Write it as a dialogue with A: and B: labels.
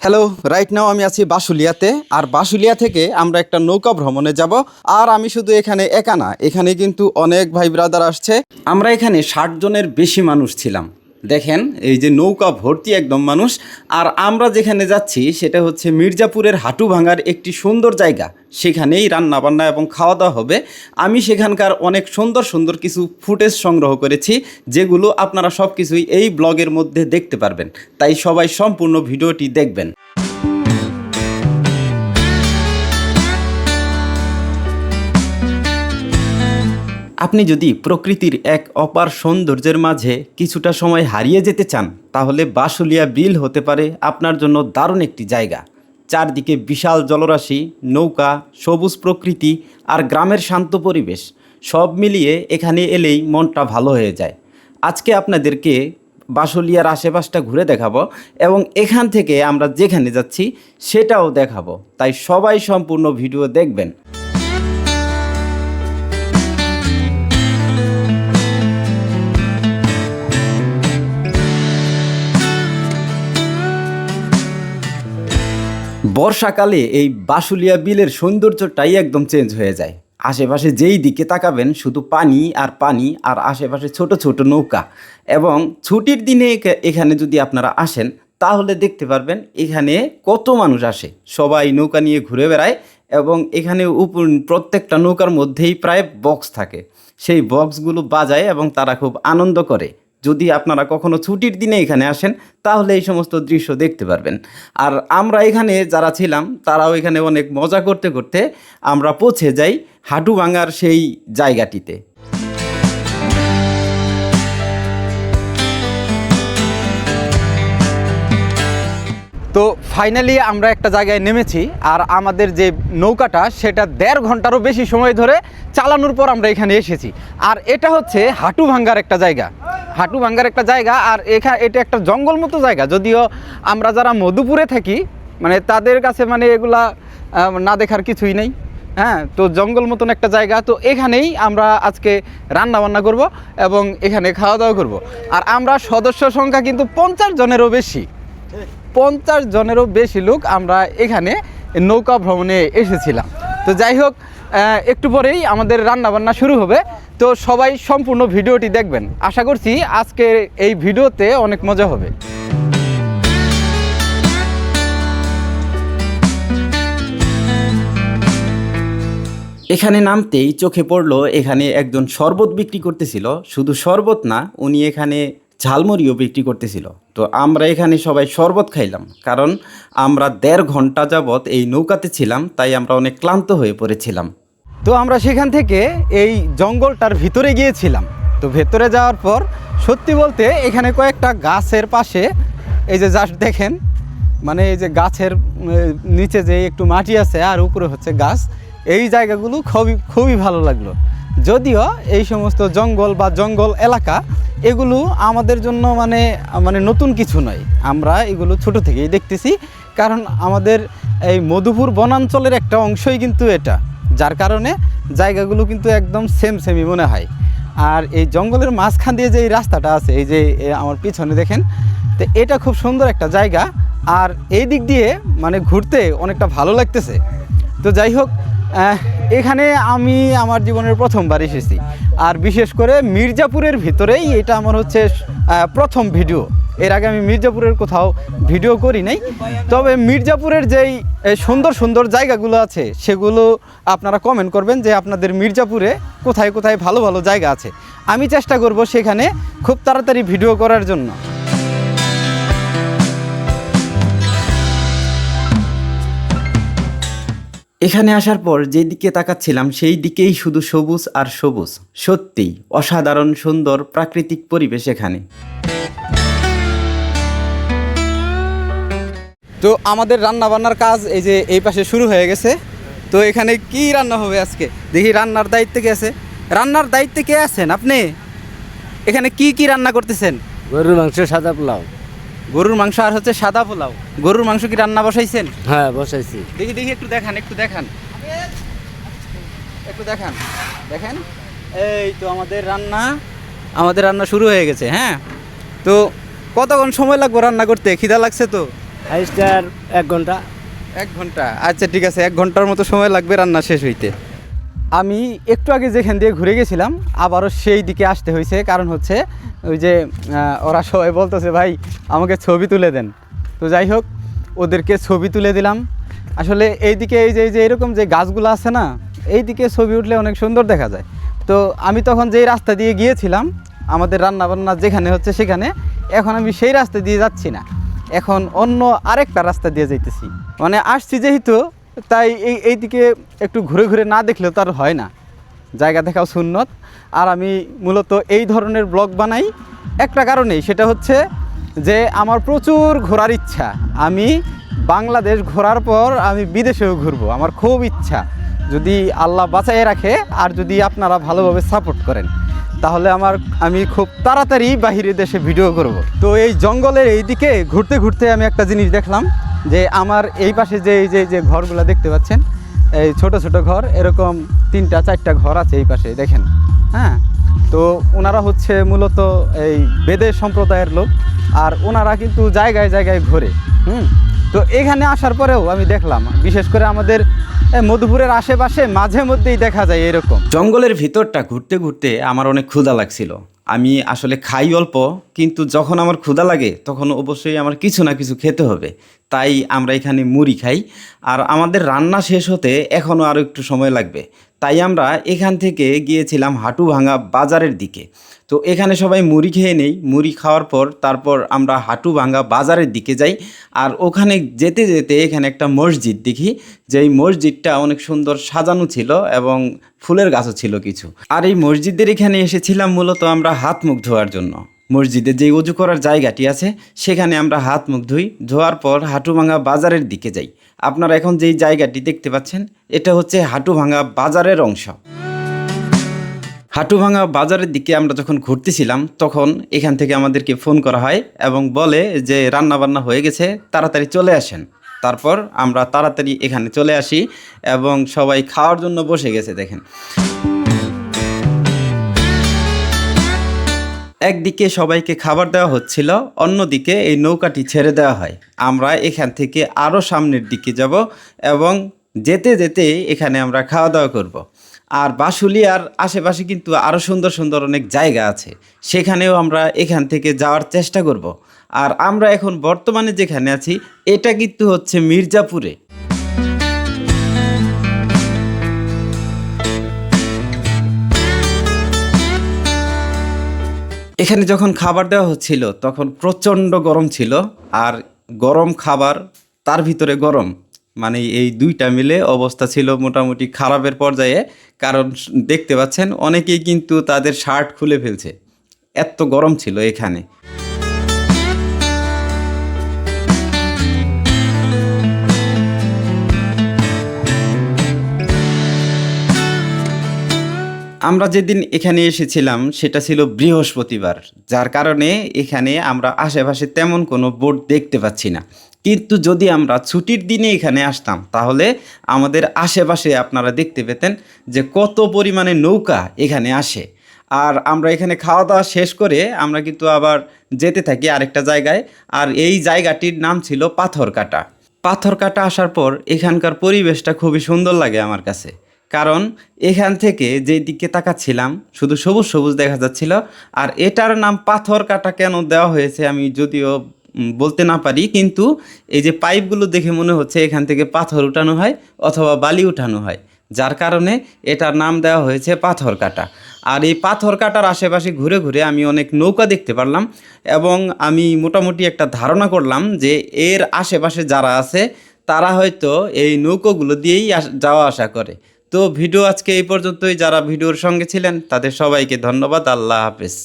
A: Hello, right now আমি আছি বাসুলিয়াতে। আর বাসুলিয়া থেকে আমরা একটা নৌকা ভ্রমণে যাব। আর আমি শুধু এখানে একা না, এখানে কিন্তু অনেক ভাই ব্রাদার আসছে। আমরা এখানে 60 জনের বেশি মানুষ ছিলাম। দেখেন এই যে নৌকা ভর্তি একদম মানুষ। আর আমরা যেখানে যাচ্ছি সেটা হচ্ছে মির্জাপুরের হাটুভাঙ্গার একটি সুন্দর জায়গা। সেখানেই রান্না বান্না এবং খাওয়া দাওয়া হবে। আমি সেখানকার অনেক সুন্দর সুন্দর কিছু ফুটেজ সংগ্রহ করেছি, যেগুলো আপনারা সব কিছুই এই ব্লগের মধ্যে দেখতে পারবেন। তাই সবাই সম্পূর্ণ ভিডিওটি দেখবেন। আপনি যদি প্রকৃতির এক অপার সৌন্দর্যের মাঝে কিছুটা সময় হারিয়ে যেতে চান, তাহলে বাসুলিয়া বিল হতে পারে আপনার জন্য দারুণ একটি জায়গা। চারদিকে বিশাল জলরাশি, নৌকা, সবুজ প্রকৃতি আর গ্রামের শান্ত পরিবেশ, সব মিলিয়ে এখানে এলেই মনটা ভালো হয়ে যায়। আজকে আপনাদেরকে বাসুলিয়ার আশেপাশটা ঘুরে দেখাবো এবং এখান থেকে আমরা যেখানে যাচ্ছি সেটাও দেখাবো। তাই সবাই সম্পূর্ণ ভিডিও দেখবেন। বর্ষাকালে এই বাসুলিয়া বিলের সৌন্দর্যটাই একদম চেঞ্জ হয়ে যায়। আশেপাশে যেই দিকে তাকাবেন শুধু পানি আর পানি, আর আশেপাশে ছোট ছোট নৌকা। এবং ছুটির দিনে এখানে যদি আপনারা আসেন তাহলে দেখতে পারবেন এখানে কত মানুষ আসে, সবাই নৌকা নিয়ে ঘুরে বেড়ায়। এবং এখানে প্রত্যেকটা নৌকার মধ্যেই প্রায় বক্স থাকে, সেই বক্সগুলো বাজায় এবং তারা খুব আনন্দ করে। যদি আপনারা কখনো ছুটির দিনে এখানে আসেন তাহলে এই সমস্ত দৃশ্য দেখতে পারবেন। আর আমরা এখানে যারা ছিলাম তারাও এখানে অনেক মজা করতে করতে আমরা পৌঁছে যাই হাটুভাঙ্গার সেই জায়গাটিতে। তো ফাইনালি আমরা একটা জায়গায় নেমেছি। আর আমাদের যে নৌকাটা সেটা 1.5 ঘন্টারও বেশি সময় ধরে চালানোর পর আমরা এখানে এসেছি। আর এটা হচ্ছে হাটুভাঙ্গার একটা জায়গা, আর এটা একটা জঙ্গল মতো জায়গা। যদিও আমরা যারা মধুপুরে থাকি মানে তাদের কাছে মানে এগুলা না দেখার কিছুই নেই। হ্যাঁ, তো জঙ্গল মতন একটা জায়গা। তো এখানেই আমরা আজকে রান্না বান্না করব এবং এখানে খাওয়া দাওয়া করব। আর আমরা সদস্য সংখ্যা কিন্তু 50 জনেরও বেশি, 50 জনেরও বেশি লোক আমরা এখানে নৌকা ভ্রমণে এসেছিলাম। তো যাই হোক, একটু পরেই আমাদের রান্নাবান্না শুরু হবে। তো সবাই সম্পূর্ণ ভিডিওটি দেখবেন। আশা করছি আজকের এই ভিডিওতে অনেক মজা হবে। এখানে নামতেই চোখে পড়লো এখানে একজন শরবত বিক্রি করতেছিল। শুধু শরবত না, উনি এখানে ঝালমুড়িও বিক্রি করতেছিল। তো আমরা এখানে সবাই শরবত খাইলাম, কারণ আমরা 1.5 ঘন্টা যাবৎ এই নৌকাতে ছিলাম, তাই আমরা অনেক ক্লান্ত হয়ে পড়েছিলাম। তো আমরা সেখান থেকে এই জঙ্গলটার ভিতরে গিয়েছিলাম। তো ভেতরে যাওয়ার পর সত্যি বলতে এখানে কয়েকটা গাছের পাশে এই যে জাস্ট দেখেন, মানে এই যে গাছের নিচে যে একটু মাটি আছে আর উপরে হচ্ছে গাছ, এই জায়গাগুলো খুবই ভালো লাগলো। যদিও এই সমস্ত জঙ্গল বা জঙ্গল এলাকা এগুলো আমাদের জন্য মানে নতুন কিছু নয়, আমরা এগুলো ছোট থেকেই দেখতেছি। কারণ আমাদের এই মধুপুর বনাঞ্চলের একটা অংশই কিন্তু এটা, যার কারণে জায়গাগুলো কিন্তু একদম সেমই মনে হয়। আর এই জঙ্গলের মাঝখান দিয়ে যে এই রাস্তাটা আছে, এই যে আমার পিছনে দেখেন, তো এটা খুব সুন্দর একটা জায়গা। আর এই দিক দিয়ে মানে ঘুরতে অনেকটা ভালো লাগতেছে। তো যাই হোক, এখানে আমি আমার জীবনের প্রথমবার এসেছি। আর বিশেষ করে মির্জাপুরের ভিতরেই এটা আমার হচ্ছে প্রথম ভিডিও। এর আগে আমি মির্জাপুরের কোথাও ভিডিও করি নাই। তবে মির্জাপুরের যেই সুন্দর সুন্দর জায়গাগুলো আছে সেগুলো আপনারা কমেন্ট করবেন যে আপনাদের মির্জাপুরে কোথায় কোথায় ভালো ভালো জায়গা আছে। আমি চেষ্টা করব সেখানে খুব তাড়াতাড়ি ভিডিও করার জন্য। এখানে আসার পর যেদিকে তাকাচ্ছিলাম সেই দিকেই শুধু সবুজ আর সবুজ। সত্যিই অসাধারণ সুন্দর প্রাকৃতিক পরিবেশ এখানে। তো আমাদের রান্না বান্নার কাজ এই যে এই পাশে শুরু হয়ে গেছে। তো এখানে কি রান্না হবে আজকে দেখি। রান্নার দায়িত্বে কে আছে? রান্নার দায়িত্বে কে আছেন আপনি? এখানে কি রান্না করতেছেন?
B: গরুর মাংস, সাদা পোলাও।
A: গরুর মাংস আর হচ্ছে সাদা পোলাও। গরুর মাংস কি রান্না বসাইছেন?
B: হ্যাঁ, বসাইছি।
A: দেখি একটু দেখান। দেখেন এই তো আমাদের রান্না শুরু হয়ে গেছে। হ্যাঁ, তো কতক্ষণ সময় লাগবে রান্না করতে? খিদা লাগছে তো?
B: হাইস্টার 1 ঘন্টা।
A: 1 ঘন্টা, আচ্ছা ঠিক আছে, 1 ঘন্টার মতো সময় লাগবে রান্না শেষ হইতে। আমি একটু আগে যেখান দিয়ে ঘুরে গেছিলাম আবারও সেই দিকে আসতে হয়েছে, কারণ হচ্ছে ওই যে ওরা সবাই বলতেছে ভাই আমাকে ছবি তুলে দেন। তো যাই হোক, ওদেরকে ছবি তুলে দিলাম। আসলে এইদিকে এই যে এরকম যে গাছগুলো আছে না, এই দিকে ছবি উঠলে অনেক সুন্দর দেখা যায়। তো আমি তখন যেই রাস্তা দিয়ে গিয়েছিলাম আমাদের রান্নাবান্না যেখানে হচ্ছে সেখানে, এখন আমি সেই রাস্তা দিয়ে যাচ্ছি না, এখন অন্য আরেকটা রাস্তা দিয়ে যাইতেছি। মানে আসছি যেহেতু, তাই এইদিকে একটু ঘুরে ঘুরে না দেখলেও তো আর হয় না, জায়গা দেখাও সুন্নত। আর আমি মূলত এই ধরনের ব্লগ বানাই একটা কারণেই, সেটা হচ্ছে যে আমার প্রচুর ঘোরার ইচ্ছা। আমি বাংলাদেশ ঘোরার পর আমি বিদেশেও ঘুরবো, আমার খুব ইচ্ছা। যদি আল্লাহ বাঁচাইয়ে রাখে আর যদি আপনারা ভালোভাবে সাপোর্ট করেন, তাহলে আমি খুব তাড়াতাড়ি বাহিরের দেশে ভিডিও করব। তো এই জঙ্গলের এই দিকে ঘুরতে ঘুরতে আমি একটা জিনিস দেখলাম, যে আমার এই পাশে যে ঘরগুলো দেখতে পাচ্ছেন, এই ছোট ছোট ঘর, এরকম 3-4টা ঘর আছে এই পাশে দেখেন। হ্যাঁ, তো ওনারা হচ্ছে মূলত এই বেদে সম্প্রদায়ের লোক, আর ওনারা কিন্তু জায়গায় জায়গায় ঘোরে। তো এখানে আসার পরেও আমি দেখলাম, বিশেষ করে আমাদের মধুপুরের আশেপাশে মাঝে মধ্যেই দেখা যায় এরকম। জঙ্গলের ভিতরটা ঘুরতে ঘুরতে আমার অনেক ক্ষুধা লাগছিল। আমি আসলে খাই অল্প, কিন্তু যখন আমার ক্ষুধা লাগে তখন অবশ্যই আমার কিছু না কিছু খেতে হবে। তাই আমরা এখানে মুড়ি খাই, আর আমাদের রান্না শেষ হতে এখনও আরও একটু সময় লাগবে। তাই আমরা এখান থেকে গিয়েছিলাম হাটুভাঙা বাজারের দিকে। তো এখানে সবাই মুড়ি খেয়ে নেই, মুড়ি খাওয়ার পর তারপর আমরা হাটুভাঙা বাজারের দিকে যাই। আর ওখানে যেতে যেতে এখানে একটা মসজিদ দেখি, যেই মসজিদটা অনেক সুন্দর সাজানো ছিল এবং ফুলের গাছও ছিল কিছু। আর এই মসজিদের এখানে এসেছিলাম মূলত আমরা হাত মুখ ধোয়ার জন্য। মসজিদে যে উজু করার জায়গাটি আছে সেখানে আমরা হাত মুখ ধোয়ার পর হাটুভাঙা বাজারের দিকে যাই। আপনারা এখন যেই জায়গাটি দেখতে পাচ্ছেন এটা হচ্ছে হাটুভাঙা বাজারের অংশ। হাটুভাঙা বাজারের দিকে আমরা যখন ঘুরতেছিলাম তখন এখান থেকে আমাদেরকে ফোন করা হয় এবং বলে যে রান্না বান্না হয়ে গেছে, তাড়াতাড়ি চলে আসেন। তারপর আমরা তাড়াতাড়ি এখানে চলে আসি এবং সবাই খাওয়ার জন্য বসে গেছে দেখেন। একদিকে সবাইকে খাবার দেওয়া হচ্ছিল, অন্যদিকে এই নৌকাটি ছেড়ে দেওয়া হয়। আমরা এখান থেকে আরও সামনের দিকে যাব এবং যেতে যেতে এখানে আমরা খাওয়া দাওয়া করব। আর বাঁশুলিয়ার আশেপাশে কিন্তু আরও সুন্দর সুন্দর অনেক জায়গা আছে, সেখানেও আমরা এখান থেকে যাওয়ার চেষ্টা করব। আর আমরা এখন বর্তমানে যেখানে আছি এটা কিন্তু হচ্ছে মির্জাপুরে। এখানে যখন খাবার দেওয়া হচ্ছিল তখন প্রচণ্ড গরম ছিল, আর গরম খাবার তার ভিতরে গরম, মানে এই দুইটা মিলে অবস্থা ছিল মোটামুটি খারাপের পর্যায়ে। কারণ দেখতে পাচ্ছেন অনেকেই কিন্তু তাদের শার্ট খুলে ফেলছে, এত গরম ছিল এখানে। আমরা যেদিন এখানে এসেছিলাম সেটা ছিল বৃহস্পতিবার, যার কারণে এখানে আমরা আশেপাশে তেমন কোনো বোট দেখতে পাচ্ছি না। কিন্তু যদি আমরা ছুটির দিনে এখানে আসতাম তাহলে আমাদের আশেপাশে আপনারা দেখতে পেতেন যে কত পরিমাণে নৌকা এখানে আসে। আর আমরা এখানে খাওয়া দাওয়া শেষ করে আমরা কিন্তু আবার যেতে থাকি আরেকটা জায়গায়, আর এই জায়গাটির নাম ছিল পাথরকাটা। পাথরকাটা আসার পর এখানকার পরিবেশটা খুবই সুন্দর লাগে আমার কাছে, কারণ এখান থেকে যেই দিকে তাকাচ্ছিলাম শুধু সবুজ সবুজ দেখা যাচ্ছিল। আর এটার নাম পাথরকাটা কেন দেওয়া হয়েছে আমি যদিও বলতে না পারি, কিন্তু এই যে পাইপগুলো দেখে মনে হচ্ছে এখান থেকে পাথর উঠানো হয় অথবা বালি উঠানো হয়, যার কারণে এটার নাম দেওয়া হয়েছে পাথরকাটা। আর এই পাথরকাটার আশেপাশে ঘুরে ঘুরে আমি অনেক নৌকা দেখতে পারলাম এবং আমি মোটামুটি একটা ধারণা করলাম যে এর আশেপাশে যারা আছে তারা হয়তো এই নৌকোগুলো দিয়েই যাওয়া আসা করে। তো ভিডিও আজকে এই পর্যন্তই। যারা ভিডিওর সঙ্গে ছিলেন তাদের সবাইকে ধন্যবাদ। আল্লাহ হাফেজ।